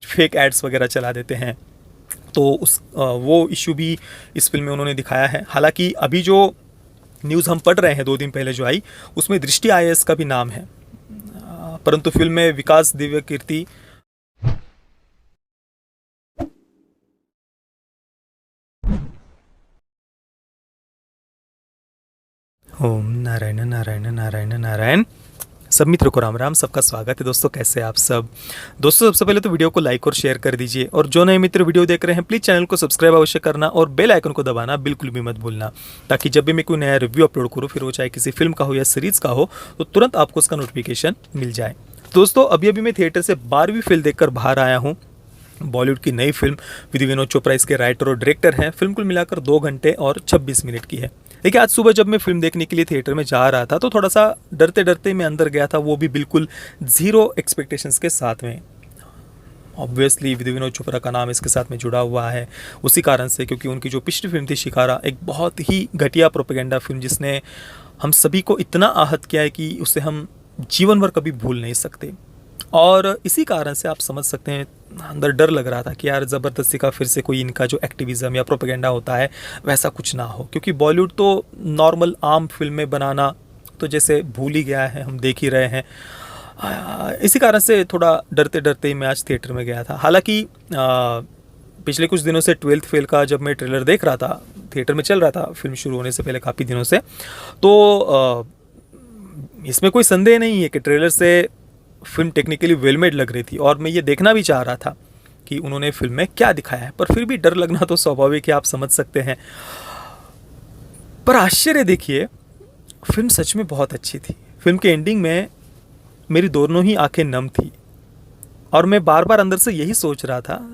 Fake ads वगैरह चला देते हैं। तो वो इशू भी इस फिल्म में उन्होंने दिखाया है। हालांकि अभी जो न्यूज़ हम पढ़ रहे हैं 2 दिन पहले जो आई, उसमें दृष्टि IAS का भी नाम है, परंतु फिल्म में विकास दिव्य कीर्ति ओम नारायण नारायण नारायण नारायण। सब मित्रों को राम राम, सबका स्वागत है दोस्तों। कैसे आप सब दोस्तों? सबसे पहले तो वीडियो को लाइक और शेयर कर दीजिए, और जो नए मित्र वीडियो देख रहे हैं प्लीज़ चैनल को सब्सक्राइब अवश्य करना और बेल आइकन को दबाना बिल्कुल भी मत भूलना, ताकि जब भी मैं कोई नया रिव्यू अपलोड करूँ, फिर वो चाहे किसी फिल्म का हो या सीरीज़ का हो, तो तुरंत आपको उसका नोटिफिकेशन मिल जाए। दोस्तों अभी मैं थिएटर से 12वीं फिल्म देखकर बाहर आया हूँ। बॉलीवुड की नई फिल्म विधि विनोद चोपड़ा इसके राइटर और डायरेक्टर हैं। फिल्म कुल मिलाकर 2 घंटे और 26 मिनट की है। देखिए, आज सुबह जब मैं फिल्म देखने के लिए थिएटर में जा रहा था तो थोड़ा सा डरते डरते मैं अंदर गया था, वो भी बिल्कुल ज़ीरो एक्सपेक्टेशंस के साथ में। ऑब्वियसली विधि विनोद चोपड़ा का नाम इसके साथ में जुड़ा हुआ है उसी कारण से, क्योंकि उनकी जो पिछली फिल्म थी शिकारा, एक बहुत ही घटिया प्रोपेगेंडा फिल्म जिसने हम सभी को इतना आहत किया है कि उसे हम जीवन भर कभी भूल नहीं सकते। और इसी कारण से आप समझ सकते हैं अंदर डर लग रहा था कि यार ज़बरदस्ती का फिर से कोई इनका जो एक्टिविज़म या प्रोपेगेंडा होता है वैसा कुछ ना हो, क्योंकि बॉलीवुड तो नॉर्मल आम फिल्में बनाना तो जैसे भूल ही गया है, हम देख ही रहे हैं। इसी कारण से थोड़ा डरते डरते ही मैं आज थिएटर में गया था। हालांकि पिछले कुछ दिनों से 12th फेल का जब मैं ट्रेलर देख रहा था, थिएटर में चल रहा था फिल्म शुरू होने से पहले काफ़ी दिनों से, तो इसमें कोई संदेह नहीं है कि ट्रेलर से फिल्म टेक्निकली वेल मेड लग रही थी, और मैं ये देखना भी चाह रहा था कि उन्होंने फिल्म में क्या दिखाया है। पर फिर भी डर लगना तो स्वाभाविक है, आप समझ सकते हैं। पर आश्चर्य देखिए, फिल्म सच में बहुत अच्छी थी। फिल्म के एंडिंग में मेरी दोनों ही आंखें नम थी, और मैं बार बार अंदर से यही सोच रहा था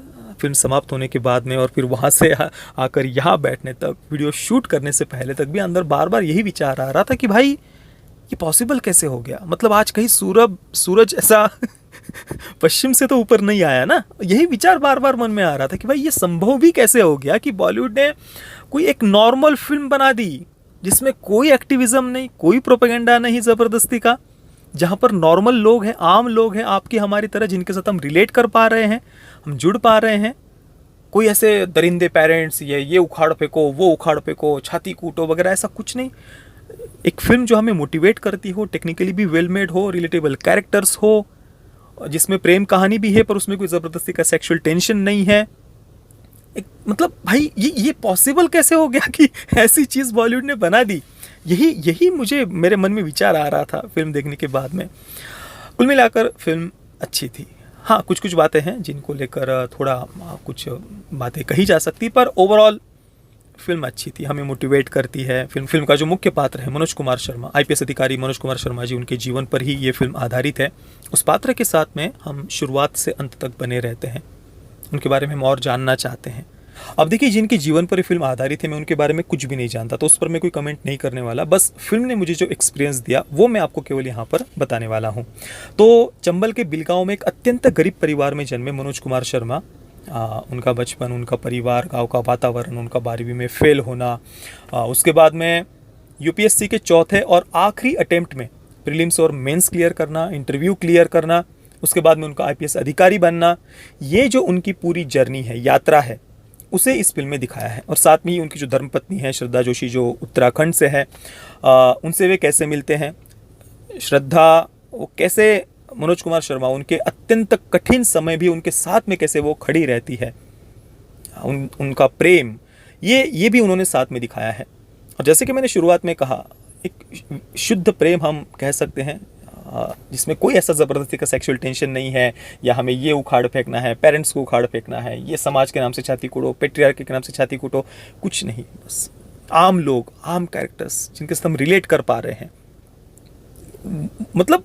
फिल्म समाप्त होने के बाद में, और फिर वहाँ से आकर यहाँ बैठने तक, वीडियो शूट करने से पहले तक भी अंदर बार बार यही विचार आ रहा था कि भाई ये पॉसिबल कैसे हो गया। मतलब आज कहीं सूरज ऐसा पश्चिम से तो ऊपर नहीं आया ना। यही विचार बार बार मन में आ रहा था कि भाई ये संभव भी कैसे हो गया कि बॉलीवुड ने कोई एक नॉर्मल फिल्म बना दी जिसमें कोई एक्टिविज्म नहीं, कोई प्रोपेगेंडा नहीं ज़बरदस्ती का, जहाँ पर नॉर्मल लोग हैं, आम लोग हैं आपकी हमारी तरह, जिनके साथ हम रिलेट कर पा रहे हैं, हम जुड़ पा रहे हैं। कोई ऐसे दरिंदे पेरेंट्स ये उखाड़ फेंको, वो उखाड़ फेंको, छाती कूटो वगैरह, ऐसा कुछ नहीं। एक फिल्म जो हमें मोटिवेट करती हो, टेक्निकली भी वेल मेड हो, रिलेटेबल कैरेक्टर्स हो, जिसमें प्रेम कहानी भी है पर उसमें कोई ज़बरदस्ती का सेक्सुअल टेंशन नहीं है। एक मतलब भाई ये पॉसिबल कैसे हो गया कि ऐसी चीज़ बॉलीवुड ने बना दी। यही मुझे मेरे मन में विचार आ रहा था फिल्म देखने के बाद में। कुल मिलाकर फिल्म अच्छी थी। हाँ, कुछ बातें हैं जिनको लेकर थोड़ा कुछ बातें कही जा सकती, पर ओवरऑल फिल्म अच्छी थी, हमें मोटिवेट करती है। फिल्म का जो मुख्य पात्र है मनोज कुमार शर्मा, IPS अधिकारी मनोज कुमार शर्मा जी, उनके जीवन पर ही ये फिल्म आधारित है। उस पात्र के साथ में हम शुरुआत से अंत तक बने रहते हैं, उनके बारे में हम और जानना चाहते हैं। अब देखिए, जिनके जीवन पर ये फिल्म आधारित है, मैं उनके बारे में कुछ भी नहीं जानता, तो उस पर मैं कोई कमेंट नहीं करने वाला। बस फिल्म ने मुझे जो एक्सपीरियंस दिया वो मैं आपको केवल यहाँ पर बताने वाला हूँ। तो चंबल के बिलगांव में एक अत्यंत गरीब परिवार में जन्मे मनोज कुमार शर्मा, उनका बचपन, उनका परिवार, गांव का वातावरण, उनका 12वीं में फेल होना, उसके बाद में UPSC के चौथे और आखिरी अटेम्प्ट में प्रीलिम्स और मेंस क्लियर करना, इंटरव्यू क्लियर करना, उसके बाद में उनका IPS अधिकारी बनना, ये जो उनकी पूरी जर्नी है, यात्रा है, उसे इस फिल्म में दिखाया है। और साथ में ही उनकी जो धर्मपत्नी है श्रद्धा जोशी, जो उत्तराखंड से है, उनसे वे कैसे मिलते हैं, श्रद्धा वो कैसे मनोज कुमार शर्मा उनके अत्यंत कठिन समय भी उनके साथ में कैसे वो खड़ी रहती है, उनका प्रेम, ये भी उन्होंने साथ में दिखाया है। और जैसे कि मैंने शुरुआत में कहा, एक शुद्ध प्रेम हम कह सकते हैं, जिसमें कोई ऐसा ज़बरदस्ती का सेक्सुअल टेंशन नहीं है, या हमें ये उखाड़ फेंकना है, पेरेंट्स को उखाड़ फेंकना है, ये समाज के नाम से छाती कूटो, पेट्रियार्की के नाम से छाती कूटो, कुछ नहीं। बस आम लोग, आम कैरेक्टर्स जिनके साथ हम रिलेट कर पा रहे हैं। मतलब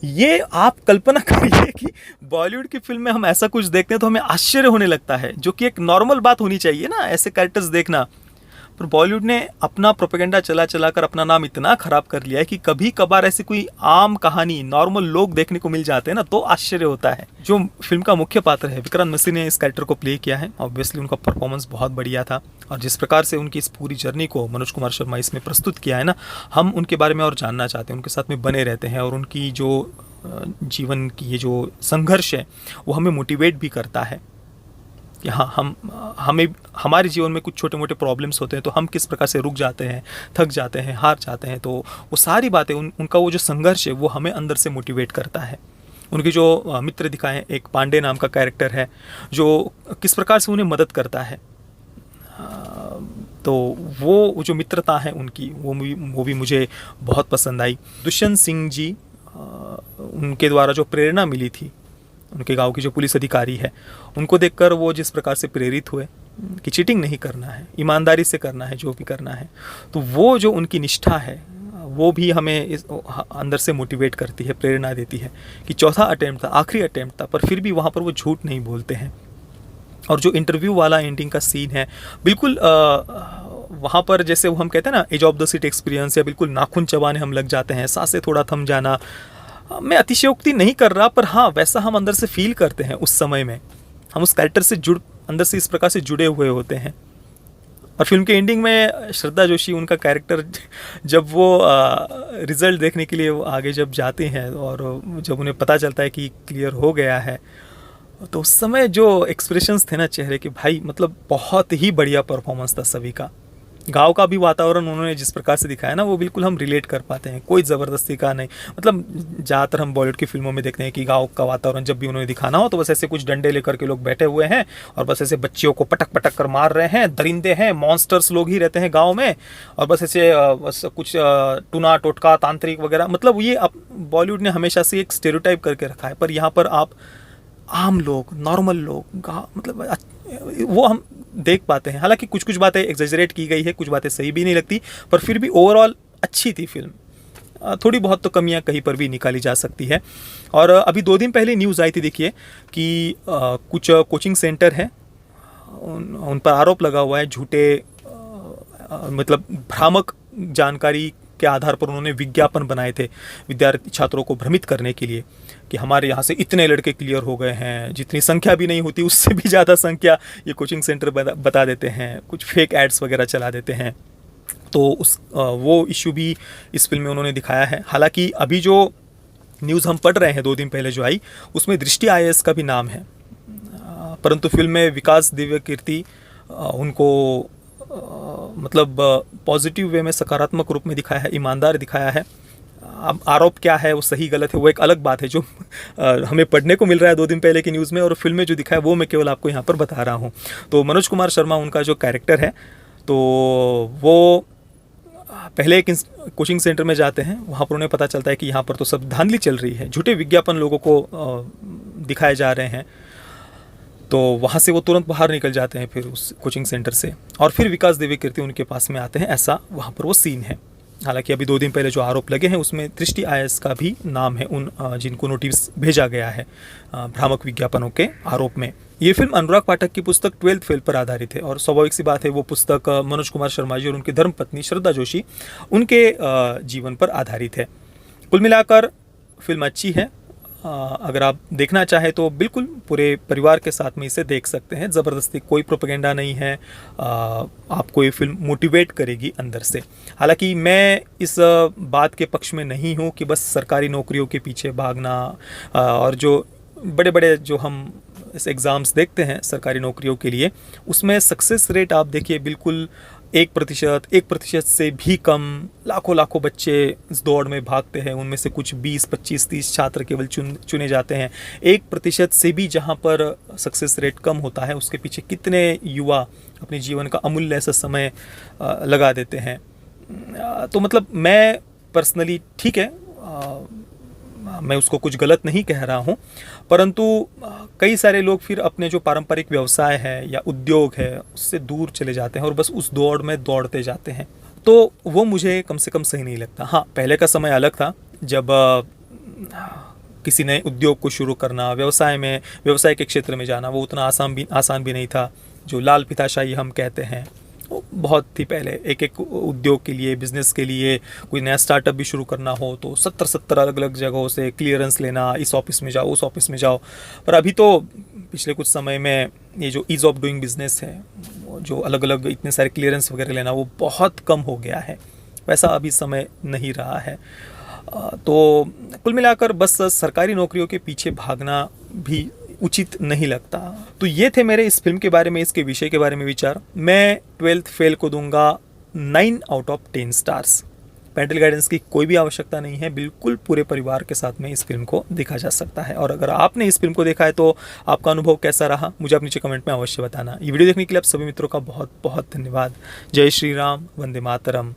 ये आप कल्पना करिए कि बॉलीवुड की फिल्म में हम ऐसा कुछ देखते हैं तो हमें आश्चर्य होने लगता है, जो कि एक नॉर्मल बात होनी चाहिए ना, ऐसे कैरेक्टर्स देखना। पर बॉलीवुड ने अपना प्रोपेगेंडा चला कर अपना नाम इतना ख़राब कर लिया है कि कभी कभार ऐसी कोई आम कहानी नॉर्मल लोग देखने को मिल जाते हैं ना, तो आश्चर्य होता है। जो फिल्म का मुख्य पात्र है, विक्रांत मसीह ने इस कैरेक्टर को प्ले किया है। ऑब्वियसली उनका परफॉर्मेंस बहुत बढ़िया था, और जिस प्रकार से उनकी इस पूरी जर्नी को मनोज कुमार शर्मा इसमें प्रस्तुत किया है ना, हम उनके बारे में और जानना चाहते हैं, उनके साथ में बने रहते हैं, और उनकी जो जीवन की ये जो संघर्ष है वो हमें मोटिवेट भी करता है कि हाँ हमें हमारे जीवन में कुछ छोटे मोटे प्रॉब्लम्स होते हैं तो हम किस प्रकार से रुक जाते हैं, थक जाते हैं, हार जाते हैं। तो वो सारी बातें उनका वो जो संघर्ष है वो हमें अंदर से मोटिवेट करता है। उनके जो मित्र दिखाए हैं, एक पांडे नाम का कैरेक्टर है जो किस प्रकार से उन्हें मदद करता है। तो वो जो मित्रता है उनकी वो भी मुझे बहुत पसंद आई। दुष्यंत सिंह जी, उनके द्वारा जो प्रेरणा मिली थी, उनके गांव की जो पुलिस अधिकारी है, उनको देखकर वो जिस प्रकार से प्रेरित हुए कि चीटिंग नहीं करना है, ईमानदारी से करना है जो भी करना है, तो वो जो उनकी निष्ठा है वो भी हमें इस अंदर से मोटिवेट करती है, प्रेरणा देती है कि चौथा अटेम्प्ट था, आखिरी अटेम्प्ट था, पर फिर भी वहाँ पर वो झूठ नहीं बोलते हैं। और जो इंटरव्यू वाला एंडिंग का सीन है, बिल्कुल वहाँ पर जैसे वो हम कहते हैं ना edge of the seat experience, या बिल्कुल नाखून चबाने हम लग जाते हैं, सांसें थोड़ा थम जाना। मैं अतिशयोक्ति नहीं कर रहा, पर हाँ वैसा हम अंदर से फील करते हैं उस समय में। हम उस कैरेक्टर से अंदर से इस प्रकार से जुड़े हुए होते हैं। और फिल्म के एंडिंग में श्रद्धा जोशी, उनका कैरेक्टर, जब वो रिज़ल्ट देखने के लिए वो आगे जब जाते हैं और जब उन्हें पता चलता है कि क्लियर हो गया है, तो उस समय जो एक्सप्रेशंस थे ना चेहरे के, भाई मतलब बहुत ही बढ़िया परफॉर्मेंस था सभी का। गांव का भी वातावरण उन्होंने जिस प्रकार से दिखाया ना, वो बिल्कुल हम रिलेट कर पाते हैं, कोई ज़बरदस्ती का नहीं। मतलब ज़्यादातर हम बॉलीवुड की फिल्मों में देखते हैं कि गांव का वातावरण जब भी उन्होंने दिखाना हो तो बस ऐसे कुछ डंडे लेकर के लोग बैठे हुए हैं और बस ऐसे बच्चियों को पटक पटक कर मार रहे हैं, दरिंदे हैं, मॉन्स्टर्स लोग ही रहते हैं गाँव में, और बस ऐसे बस कुछ टूना टोटका तांत्रिक वगैरह। मतलब ये बॉलीवुड ने हमेशा से एक स्टेरियोटाइप करके रखा है, पर यहाँ पर आप आम लोग, नॉर्मल लोग, मतलब वो हम देख पाते हैं। हालांकि कुछ कुछ बातें एग्जेजरेट की गई है, कुछ बातें सही भी नहीं लगती, पर फिर भी ओवरऑल अच्छी थी फिल्म। थोड़ी बहुत तो कमियां कहीं पर भी निकाली जा सकती है। और अभी 2 दिन पहले न्यूज़ आई थी, देखिए कि कुछ कोचिंग सेंटर हैं, उन पर आरोप लगा हुआ है झूठे, मतलब भ्रामक जानकारी के आधार पर उन्होंने विज्ञापन बनाए थे विद्यार्थी छात्रों को भ्रमित करने के लिए कि हमारे यहाँ से इतने लड़के क्लियर हो गए हैं, जितनी संख्या भी नहीं होती उससे भी ज़्यादा संख्या ये कोचिंग सेंटर बता देते हैं, कुछ फेक एड्स वगैरह चला देते हैं। तो वो इशू भी इस फिल्म में उन्होंने दिखाया है। हालांकि अभी जो न्यूज़ हम पढ़ रहे हैं 2 दिन पहले जो आई, उसमें दृष्टि IAS का भी नाम है, परंतु फिल्म में विकास दिव्य कीर्ति उनको मतलब पॉजिटिव वे में, सकारात्मक रूप में दिखाया है, ईमानदार दिखाया है। अब आरोप क्या है, वो सही गलत है, वो एक अलग बात है जो हमें पढ़ने को मिल रहा है 2 दिन पहले की न्यूज़ में, और फिल्म में जो दिखाया है वो मैं केवल आपको यहाँ पर बता रहा हूँ। तो मनोज कुमार शर्मा उनका जो कैरेक्टर है, तो वो पहले एक कोचिंग सेंटर में जाते हैं, वहाँ पर उन्हें पता चलता है कि यहाँ पर तो सब धांधली चल रही है, झूठे विज्ञापन लोगों को दिखाए जा रहे हैं। तो वहाँ से वो तुरंत बाहर निकल जाते हैं फिर उस कोचिंग सेंटर से, और फिर विकास दिव्य कीर्ति उनके पास में आते हैं, ऐसा वहाँ पर वो सीन है। हालांकि अभी 2 दिन पहले जो आरोप लगे हैं उसमें दृष्टि IAS का भी नाम है, उन जिनको नोटिस भेजा गया है भ्रामक विज्ञापनों के आरोप में। ये फिल्म अनुराग पाठक की पुस्तक 12th फेल पर आधारित है, और स्वाभाविक सी बात है वो पुस्तक मनोज कुमार शर्मा जी और उनकी धर्मपत्नी श्रद्धा जोशी उनके जीवन पर आधारित है। कुल मिलाकर फिल्म अच्छी है, अगर आप देखना चाहें तो बिल्कुल पूरे परिवार के साथ में इसे देख सकते हैं। ज़बरदस्ती कोई प्रोपेगेंडा नहीं है, आपको ये फिल्म मोटिवेट करेगी अंदर से। हालांकि मैं इस बात के पक्ष में नहीं हूँ कि बस सरकारी नौकरियों के पीछे भागना, और जो बड़े बड़े जो हम इस एग्ज़ाम्स देखते हैं सरकारी नौकरियों के लिए, उसमें सक्सेस रेट आप देखिए बिल्कुल 1% से भी कम, लाखों बच्चे इस दौड़ में भागते हैं, उनमें से कुछ 20, 25, 30 छात्र केवल चुने जाते हैं। 1% से भी जहाँ पर सक्सेस रेट कम होता है, उसके पीछे कितने युवा अपने जीवन का अमूल्य ऐसा समय लगा देते हैं। तो मतलब मैं पर्सनली, ठीक है, मैं उसको कुछ गलत नहीं कह रहा हूँ, परंतु कई सारे लोग फिर अपने जो पारंपरिक व्यवसाय है या उद्योग है उससे दूर चले जाते हैं और बस उस दौड़ में दौड़ते जाते हैं, तो वो मुझे कम से कम सही नहीं लगता। हाँ, पहले का समय अलग था, जब किसी नए उद्योग को शुरू करना, व्यवसाय के क्षेत्र में जाना, वो उतना आसान भी नहीं था। जो लाल फीताशाही हम कहते हैं, वो बहुत थी पहले। एक उद्योग के लिए, बिज़नेस के लिए, कोई नया स्टार्टअप भी शुरू करना हो तो 70 अलग अलग जगहों से क्लियरेंस लेना, इस ऑफिस में जाओ, उस ऑफिस में जाओ। पर अभी तो पिछले कुछ समय में ये जो ईज़ ऑफ डूइंग बिज़नेस है, जो अलग अलग इतने सारे क्लियरेंस वगैरह लेना, वो बहुत कम हो गया है। वैसा अभी समय नहीं रहा है। तो कुल मिलाकर बस सरकारी नौकरियों के पीछे भागना भी उचित नहीं लगता। तो ये थे मेरे इस फिल्म के बारे में, इसके विषय के बारे में विचार। मैं 12th फेल को दूंगा 9 out of 10 stars. Parental guidance की कोई भी आवश्यकता नहीं है, बिल्कुल पूरे परिवार के साथ में इस फिल्म को देखा जा सकता है। और अगर आपने इस फिल्म को देखा है तो आपका अनुभव कैसा रहा, मुझे आप नीचे कमेंट में अवश्य बताना। ये वीडियो देखने के लिए आप सभी मित्रों का बहुत बहुत धन्यवाद। जय श्री राम, वंदे मातरम।